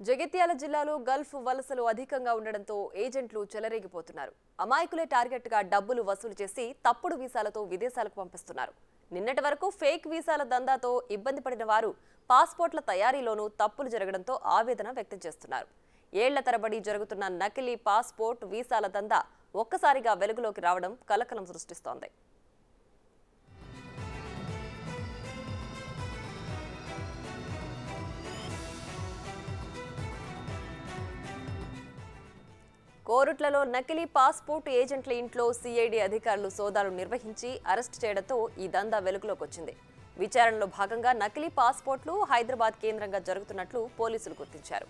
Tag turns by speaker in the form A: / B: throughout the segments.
A: జగిత్యాల జిల్లాలో గల్ఫ్ వలసలు అధికంగా ఉండడంతో ఏజెంట్లు చెలరేగిపోతున్నారు. అమాయకులే టార్గెట్ గా డబ్బులు వసూలు చేసి తప్పుడు వీసాలతో విదేశాలకు పంపిస్తున్నారు. నిన్నటి వరకు ఫేక్ వీసాల దందాతో ఇబ్బంది పడిన వారు పాస్పోర్ట్ల తయారీలోనూ తప్పులు జరగడంతో ఆవేదన వ్యక్తం చేస్తున్నారు. ఏళ్ల తరబడి జరుగుతున్న నకిలీ పాస్పోర్ట్ వీసాల దందా ఒక్కసారిగా వెలుగులోకి రావడం కలకలం సృష్టిస్తోంది. కోరుట్లలో నకిలీ పాస్పోర్ట్ ఏజెంట్ల ఇంట్లో సిఐడి అధికారులు సోదాలు నిర్వహించి అరెస్ట్ చేయడంతో ఈ దందా వెలుగులోకి వచ్చింది. విచారణలో భాగంగా నకిలీ పాస్పోర్ట్లు హైదరాబాద్ కేంద్రంగా జరుగుతున్నట్లు పోలీసులు గుర్తించారు.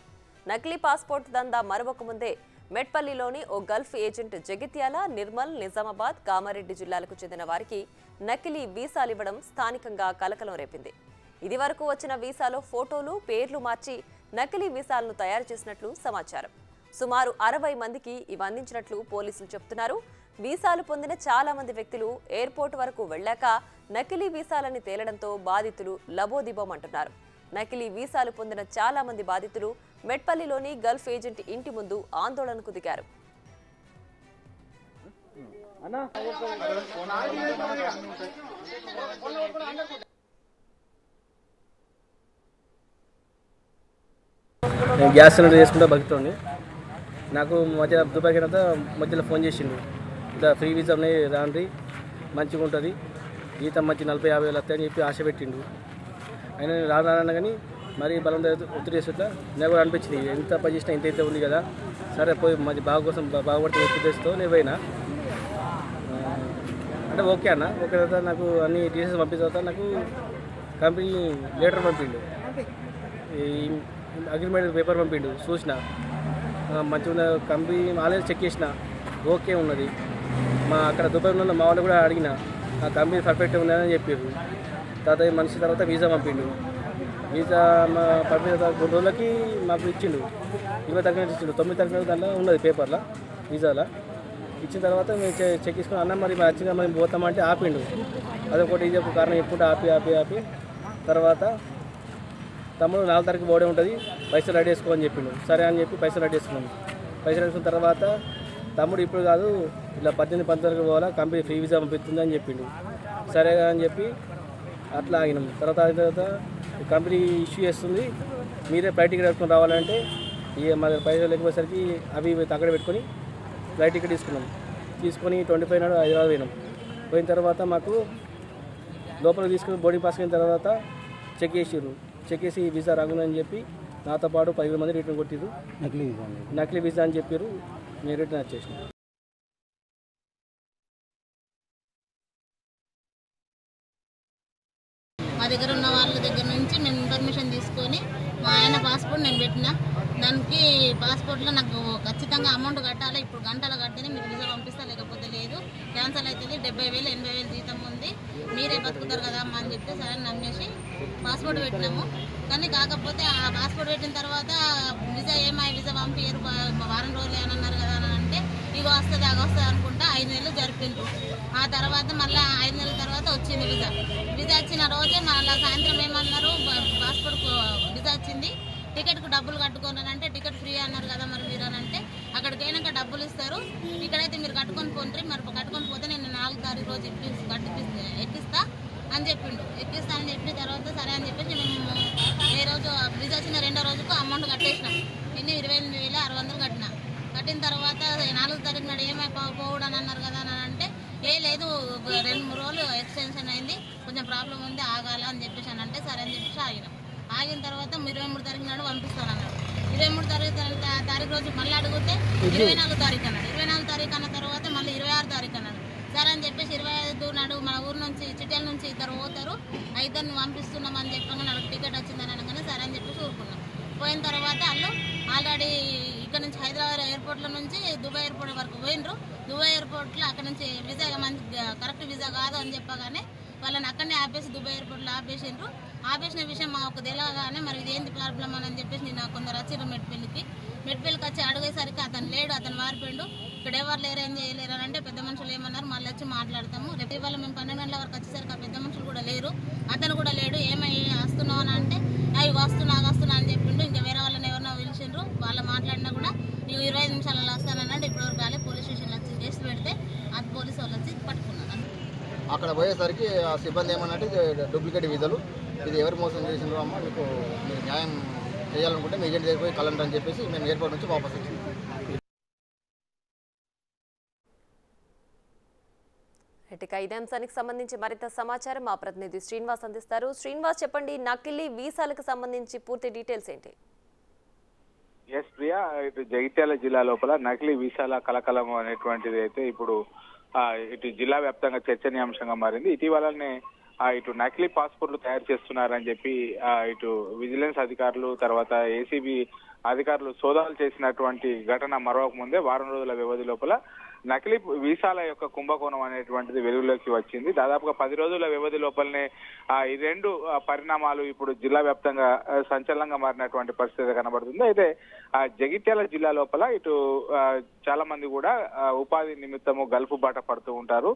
A: నకిలీ పాస్పోర్ట్ దందా మరొక ముందే మెట్పల్లిలోని ఓ గల్ఫ్ ఏజెంట్ జగిత్యాల, నిర్మల్, నిజామాబాద్, కామారెడ్డి జిల్లాలకు చెందిన వారికి నకిలీ వీసాలివ్వడం స్థానికంగా కలకలం రేపింది. ఇది వరకు వచ్చిన వీసాలో ఫోటోలు, పేర్లు మార్చి నకిలీ వీసాలను తయారు చేసినట్లు సమాచారం. సుమారు 60 మందికి ఇవి అందించినట్లు పోలీసులు చెబుతున్నారు. వీసాలు పొందిన చాలా మంది వ్యక్తులు ఎయిర్పోర్ట్ వరకు వెళ్లాక నకిలీ వీసాలని తేలడంతో బాధితులు లబోదిబోమంటున్నారు. నకిలీ వీసాలు పొందిన చాలా మంది బాధితులు మెట్పల్లిలోని గల్ఫ్ ఏజెంట్ ఇంటి ముందు ఆందోళనకు దిగారు.
B: గ్యాస్ సిలిండర్ చేసుకుంటా బతుకుతుంది. నాకు మధ్య దుబాయ్కి అయినా మధ్యలో ఫోన్ చేసిండు, ఇలా ఫ్రీ వీసా ఉన్నాయి రాండి, మంచిగా ఉంటుంది, జీతం మంచి 40-50 వేలు వస్తాయని చెప్పి ఆశ పెట్టిండు. అయినా నేను రానన్నా కానీ మరీ బలం ఒత్తిడి చేస్తుంటా నాకు కూడా అనిపించింది, ఎంత పని చేసినా ఇంత ఉంది కదా, సరే పోయి మంచి బాగు కోసం బాగుపడుతుంది ఉద్దేశంతో నేను పోయినా. అంటే ఓకే అన్న, ఓకే తర్వాత నాకు అన్ని డీటెయిల్స్ పంపిన తర్వాత నాకు కంపెనీ లెటర్ పంపిండు, ఈ అగ్రిమెంట్ పేపర్ పంపిండు. చూసిన మంచిగా ఉన్న కంపెనీ ఆల్రెడీ చెక్ చేసిన, ఓకే ఉన్నది. అక్కడ దుబాయ్ ఉన్న మా వాళ్ళు కూడా అడిగిన, ఆ కంపెనీ పర్ఫెక్ట్ ఉన్నదని చెప్పారు. తర్వాత మనిషి తర్వాత వీసా పంపిండు. వీసా మా పంపిన తర్వాత 2 రోజులకి మాకు ఇచ్చిండు, 20 తారీఖు ఇచ్చిండు. 9 తారీఖు దాంట్లో ఉన్నది పేపర్లో వీసాలో. ఇచ్చిన తర్వాత మేము చెక్ చేసుకుని అన్న మరి మంచిగా మేము పోతామంటే ఆపిండు. అదొకటి ఇది ఒక కారణం చెప్పుకుంటే ఆపి తర్వాత తమ్ముడు 4 తారీఖు పోవడం ఉంటుంది, పైసలు రెడీ చేసుకోమని చెప్పిండు. సరే అని చెప్పి పైసలు రెడీ చేసుకున్నాము. పైసలు వేసుకున్న తర్వాత తమ్ముడు ఇప్పుడు కాదు, ఇలా 18-19 పోవాలా, కంపెనీ ఫ్రీ వీసా పంపిస్తుంది అని చెప్పిండు. సరే అని చెప్పి అట్లా ఆగినాం. తర్వాత కంపెనీ ఇష్యూ చేస్తుంది, మీరే ఫ్లైట్ టికెట్ పెట్టుకుని రావాలంటే ఇక మా పైసలు లేకపోయేసరికి అవి అక్కడ పెట్టుకొని ఫ్లైట్ టికెట్ తీసుకొని 25 నాడు హైదరాబాద్ పోయినాం. పోయిన తర్వాత మాకు లోపలికి తీసుకుని బోర్డింగ్ పాస్ అయిన తర్వాత చెక్ చేసి వీసా రాగుందని చెప్పి నాతో పాటు 10 మంది రిటర్న్ కొట్టిరు. నకిలీ వీసా అని చెప్పారు, నేను రిటర్న్ వచ్చేసిన.
C: మా దగ్గర ఉన్న వాళ్ళ దగ్గర నుంచి మేము ఇన్ఫర్మేషన్ తీసుకొని మా ఆయన పాస్పోర్ట్ నేను పెట్టిన, దానికి పాస్పోర్ట్లో నాకు ఖచ్చితంగా అమౌంట్ కట్టాలి, ఇప్పుడు గంటలు కట్టినే మీరు వీసా పంపిస్తా, లేకపోతే లేదు క్యాన్సల్ అవుతుంది, 70,000-80,000 జీతం ఉంది, మీరే బతుకుతారు కదా అమ్మ అని చెప్పి సరే నమ్మేసి పాస్పోర్ట్ పెట్టినాము. కానీ కాకపోతే ఆ పాస్పోర్ట్ పెట్టిన తర్వాత వీసా వీసా పంపించారు, వారం రోజులు అని అన్నారు కదా అని అంటే ఇగో వస్తుంది వస్తుంది అనుకుంటా 5 నెలలు జరిపిండ్రు. ఆ తర్వాత మళ్ళీ 5 నెలల తర్వాత వచ్చింది వీసా వచ్చిన రోజే మళ్ళీ సాయంత్రం ఏమన్నారు, పాస్పోర్ట్ వీసా వచ్చింది, టికెట్కు డబ్బులు కట్టుకోనంటే టికెట్ ఫ్రీ అన్నారు కదా మరి మీరు అని అంటే, అక్కడికి అయినాక డబ్బులు ఇస్తారు, ఇక్కడైతే మీరు కట్టుకొని పోండి, మరి కట్టుకొని పోతే నేను 4 తారీఖు రోజు ఎక్కిస్తా అని చెప్పిండు. ఎక్కిస్తా అని చెప్పిన తర్వాత సరే అని చెప్పేసి మేము ఏ రోజు వీసా వచ్చిన 2వ రోజుకు అమౌంట్ కట్టేసినాం. ఎన్ని 28,600 కట్టిన తర్వాత 4వ తారీఖు నాడు పోవడం అని అన్నారు కదా అని అంటే, లేదు 2-3 రోజులు ఎక్స్టెన్షన్ అయింది, కొంచెం ప్రాబ్లం ఉంది ఆగాల అని చెప్పేసి అని అంటే సరే అని చెప్పేసి ఆగినాం. ఆగిన తర్వాత 23 తారీఖు నాడు పంపిస్తానన్నాడు. 23 తారీఖు రోజు మళ్ళీ అడిగితే 24 తారీఖు అన్నాడు. 24 తారీఖు అన్న తర్వాత మళ్ళీ 26 తారీఖు అన్నాడు. సరే అని చెప్పేసి 25 నాడు మన ఊరు నుంచి చిట్టెల నుంచి 2 పోతారు, 5 పంపిస్తున్నామని చెప్పగానే నాకు టికెట్ వచ్చిందని అనగానే సరే అని చెప్పేసి ఊరుకున్నాం. పోయిన తర్వాత వాళ్ళు ఆల్రెడీ ఇక్కడ నుంచి హైదరాబాద్ ఎయిర్పోర్ట్లో నుంచి దుబాయ్ ఎయిర్పోర్ట్ వరకు పోయినరు. దుబాయ్ ఎయిర్పోర్ట్లో అక్కడ నుంచి వీసా కరెక్ట్ వీసా కాదు అని చెప్పగానే వాళ్ళని అక్కడనే ఆపేసి దుబాయ్ ఎయిర్పోర్ట్లో ఆపేసిండ్రు. ఆపేసిన విషయం మాకు తెలియగానే మరి ఇదేంటి ప్రాబ్లం అని చెప్పేసి నేను కొందరు వచ్చిర్రు మెట్పల్లికి వచ్చి అడిగేసరికి అతను లేడు, అతను వారిపోయిండు, ఇక్కడ ఎవరు లేరు ఏం చేయలేరు అని అంటే పెద్ద మనుషులు ఏమన్నారు, మళ్ళీ వచ్చి మాట్లాడతాము. రేపు ఇవాళ మేము 12 గంటల వరకు వచ్చేసరికి ఆ పెద్ద మనుషులు కూడా లేరు, అతను కూడా లేడు, ఏమై వస్తున్నావు అని అంటే అవి వస్తున్నా అని చెప్పిండు. ఇంకా వేరే వాళ్ళని ఎవరినో పిలిచిండు.
D: అక్కడ పోయేసరికి ఆ సిబ్బంది ఏమన్నట్టు డూప్లికేట్ వీసాలు, ఇది ఎవరు మోసం చేసిండ్రు అమ్మ, మీకు మీరు న్యాయం చేయాలనుకుంటే మీ ఏజెంట్ దగ్గర పోయి కలండి అని చెప్పేసి మేము ఎయిర్పోర్ట్ నుంచి వాపస్ వచ్చింది.
A: ఇక ఇదే అంశానికి సంబంధించి మరింత సమాచారం మా ప్రతినిధి శ్రీనివాస్ అందిస్తారు. శ్రీనివాస్, చెప్పండి, నకిలీ వీసాలకు సంబంధించి పూర్తి డీటెయిల్స్ ఏంటి?
E: ఎస్ ప్రియా, ఇటు జగిత్యాల జిల్లా లోపల నకిలీ వీసాల కలకలం అనేటువంటిది అయితే ఇప్పుడు ఇటు జిల్లా వ్యాప్తంగా చర్చనీయాంశంగా మారింది. ఇటీవలనే ఇటు నకిలీ పాస్పోర్ట్లు తయారు చేస్తున్నారని చెప్పి ఇటు విజిలెన్స్ అధికారులు తర్వాత ఏసీబీ అధికారులు సోదాలు చేసినటువంటి ఘటన మరొక ముందే వారం రోజుల వ్యవధి లోపల నకిలీ వీసాల యొక్క కుంభకోణం అనేటువంటిది వెలుగులోకి వచ్చింది. దాదాపుగా 10 రోజుల వ్యవధి లోపలనే ఈ రెండు పరిణామాలు ఇప్పుడు జిల్లా వ్యాప్తంగా సంచలనంగా మారినటువంటి పరిస్థితి కనబడుతుంది. అయితే జగిత్యాల జిల్లా లోపల ఇటు చాలా మంది కూడా ఉపాధి నిమిత్తము గల్ఫ్ బాట పడుతూ ఉంటారు.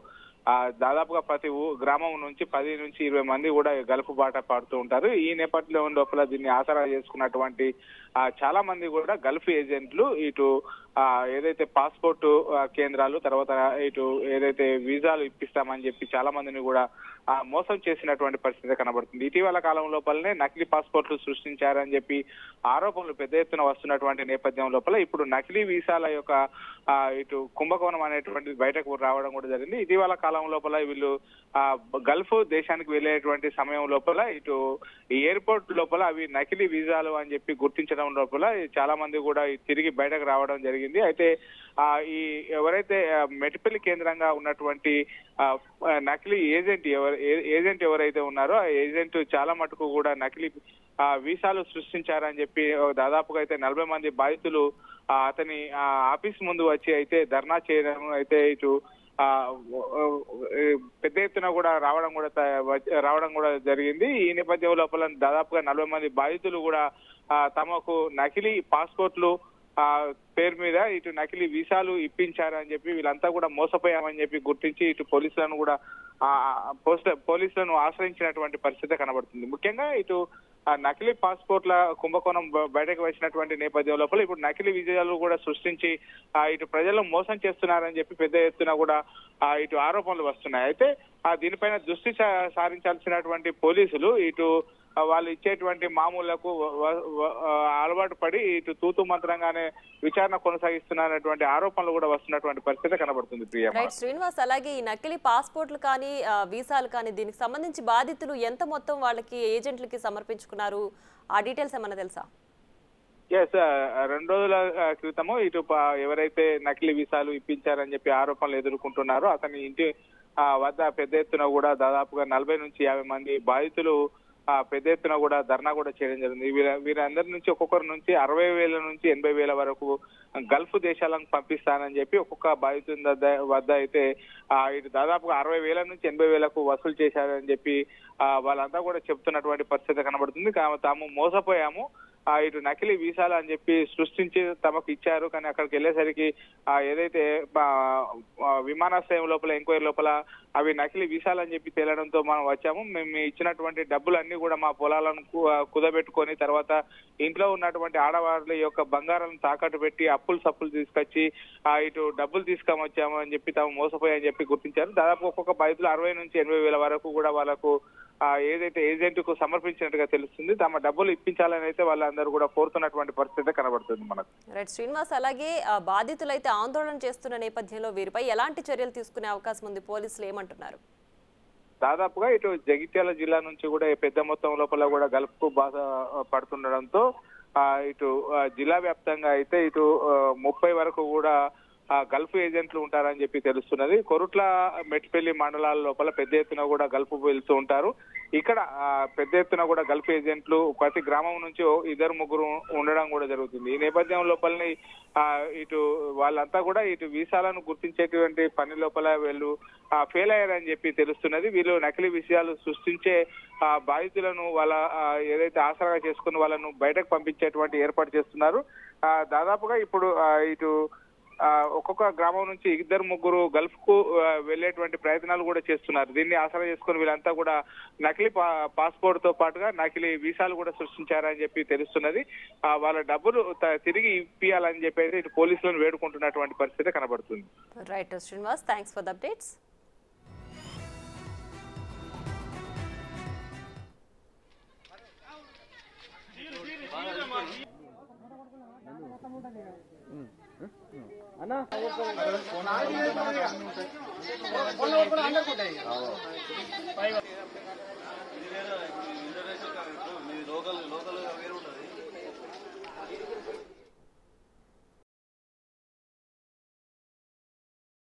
E: దాదాపుగా ప్రతి గ్రామం నుంచి 10 నుంచి 20 మంది కూడా గల్ఫ్ బాట పడుతూ ఉంటారు. ఈ నేపథ్యంలో లోపల దీన్ని ఆసరా చేసుకున్నటువంటి చాలా మంది కూడా గల్ఫ్ ఏజెంట్లు ఇటు ఏదైతే పాస్పోర్ట్ కేంద్రాలు తర్వాత ఇటు ఏదైతే వీసాలు ఇప్పిస్తామని చెప్పి చాలా మందిని కూడా మోసం చేసినటువంటి పరిస్థితి కనబడుతుంది. ఇటీవల కాలం లోపలనే నకిలీ పాస్పోర్ట్లు సృష్టించారని చెప్పి ఆరోపణలు పెద్ద ఎత్తున వస్తున్నటువంటి నేపథ్యం లోపల ఇప్పుడు నకిలీ వీసాల యొక్క ఇటు కుంభకోణం అనేటువంటిది బయటకు రావడం కూడా జరిగింది. ఇటీవల కాలం లోపల వీళ్ళు గల్ఫ్ దేశానికి వెళ్ళేటువంటి సమయం లోపల ఇటు ఎయిర్పోర్ట్ లోపల అవి నకిలీ వీసాలు అని చెప్పి గుర్తించడం లోపల చాలా మంది కూడా తిరిగి బయటకు రావడం జరిగింది. అయితే ఈ ఎవరైతే మెట్పల్లి కేంద్రంగా ఉన్నటువంటి నకిలీ ఏజెంట్ ఎవరైతే ఉన్నారో ఆ ఏజెంట్ చాలా మటుకు కూడా నకిలీ వీసాలు సృష్టించారని చెప్పి దాదాపుగా అయితే 40 మంది బాధితులు అతని ఆఫీస్ ముందు వచ్చి అయితే ధర్నా చేయడం అయితే ఇటు పెద్ద ఎత్తున కూడా రావడం కూడా జరిగింది. ఈ నేపథ్యం లోపల దాదాపుగా 40 మంది బాధితులు కూడా తమకు నకిలీ పాస్పోర్ట్లు పేరు మీద ఇటు నకిలీ వీసాలు ఇప్పించారని చెప్పి వీళ్ళంతా కూడా మోసపోయామని చెప్పి గుర్తించి ఇటు పోలీసులను ఆశ్రయించినటువంటి పరిస్థితి కనబడుతుంది. ముఖ్యంగా ఇటు నకిలీ పాస్పోర్ట్ల కుంభకోణం బయటకు వచ్చినటువంటి నేపథ్యం లోపల ఇప్పుడు నకిలీ వీసాలు కూడా సృష్టించి ఇటు ప్రజలను మోసం చేస్తున్నారని చెప్పి పెద్ద ఎత్తున కూడా ఇటు ఆరోపణలు వస్తున్నాయి. అయితే దీనిపైన దృష్టి సారించాల్సినటువంటి పోలీసులు ఇటు వాళ్ళు ఇచ్చేటువంటి మామూళ్లకు అలవాటు పడి ఇటు తూతు మంత్రంగానే విచారణ కొనసాగిస్తున్నటువంటి ఆరోపణలు కూడా వస్తున్నటువంటి పరిస్థితి కనబడుతుంది. ప్రియా
A: శ్రీనివాస్, అలాగే ఈ నకిలీ పాస్పోర్ట్లు కానీ వీసాలు కానీ దీనికి సంబంధించి బాధితులు ఎంత మొత్తం వాళ్ళకి ఏజెంట్లకి సమర్పించుకున్నారు, ఆ డీటెయిల్స్ ఏమన్నా తెలుసా?
E: ఎస్, 2 రోజుల క్రితము ఇటు ఎవరైతే నకిలీ వీసాలు ఇప్పించారని చెప్పి ఆరోపణలు ఎదుర్కొంటున్నారో అతని ఇంటి వద్ద పెద్ద ఎత్తున కూడా దాదాపుగా 40 నుంచి 50 మంది బాధితులు పెద్ద ఎత్తున కూడా ధర్నా కూడా చేయడం జరిగింది. వీరందరి నుంచి ఒక్కొక్కరి నుంచి 60,000 నుంచి 80,000 వరకు గల్ఫ్ దేశాలకు పంపిస్తానని చెప్పి ఒక్కొక్క బాధితుల వద్ద అయితే ఇటు దాదాపుగా 60,000 నుంచి 80,000 వసూలు చేశారని చెప్పి వాళ్ళంతా కూడా చెప్తున్నటువంటి పరిస్థితి కనబడుతుంది. తాము మోసపోయాము, ఇటు నకిలీ వీసాలు అని చెప్పి సృష్టించి తమకు ఇచ్చారు, కానీ అక్కడికి వెళ్ళేసరికి ఏదైతే విమానాశ్రయం లోపల ఎంక్వైరీ లోపల అవి నకిలీ వీసాలు అని చెప్పి తేలడంతో మనం వచ్చాము. మేము ఇచ్చినటువంటి డబ్బులన్నీ కూడా మా పొలాలను కుదబెట్టుకొని తర్వాత ఇంట్లో ఉన్నటువంటి ఆడవాళ్ళ యొక్క బంగారాలను తాకట్టు పెట్టి అప్పులు సప్పులు తీసుకొచ్చి ఇటు డబ్బులు తీసుకొని వచ్చాము అని చెప్పి తాము మోసపోయాయని చెప్పి గుర్తించారు. దాదాపు ఒక్కొక్క బాధితులు 60 నుంచి 80,000 వరకు కూడా వాళ్ళకు ఏదైతే ఏజెంట్ కు సమర్పించినట్టుగా తెలుస్తుంది. తమ డబ్బులు ఇప్పించాలని అయితే వాళ్ళందరూ కూడా కోరుతున్నటువంటి పరిస్థితి కనబడుతుంది మనకు.
A: రైట్ శ్రీనివాస్, అలాగే బాధితులు అయితే ఆందోళన చేస్తున్న నేపథ్యంలో వీరిపై ఎలాంటి చర్యలు తీసుకునే అవకాశం ఉంది, పోలీసులు ఏమంటున్నారు?
E: దాదాపుగా ఇటు జగిత్యాల జిల్లా నుంచి కూడా పెద్ద మొత్తం లోపల కూడా గల్ఫ్ బాధ పడుతుండడంతో ఇటు జిల్లా వ్యాప్తంగా అయితే ఇటు 30 వరకు కూడా గల్ఫ్ ఏజెంట్లు ఉంటారని చెప్పి తెలుస్తున్నది. కొరుట్ల మెట్పల్లి మండలాల లోపల పెద్ద ఎత్తున కూడా గల్ఫ్ వెళ్తూ ఉంటారు. ఇక్కడ పెద్ద ఎత్తున కూడా గల్ఫ్ ఏజెంట్లు ప్రతి గ్రామం నుంచి 2-3 ఉండడం కూడా జరుగుతుంది. ఈ నేపథ్యం లోపలని ఇటు వాళ్ళంతా కూడా ఇటు వీసాలను గుర్తించేటువంటి పని లోపల వీళ్ళు ఫెయిల్ అయ్యారని చెప్పి తెలుస్తున్నది. వీళ్ళు నకిలీ విషయాలు సృష్టించే బాధితులను వాళ్ళ ఏదైతే ఆసరాగా చేసుకుని వాళ్ళను బయటకు పంపించేటువంటి ఏర్పాటు చేస్తున్నారు. దాదాపుగా ఇప్పుడు ఇటు ఒక్కొక్క గ్రామం నుంచి 2-3 గల్ఫ్ కు వెళ్లేటువంటి ప్రయత్నాలు కూడా చేస్తున్నారు. దీన్ని ఆసరా చేసుకుని వీళ్ళంతా కూడా నకిలీ పాస్పోర్ట్ తో పాటుగా నకిలీ వీసాలు కూడా సృష్టించారని చెప్పి తెలుస్తున్నది. వాళ్ళ డబ్బులు తిరిగి ఇప్పియాలని చెప్పి ఇటు పోలీసులను వేడుకుంటున్నటువంటి పరిస్థితి కనబడుతుంది.
A: Right Srinivas, thanks for the updates.
B: అన్న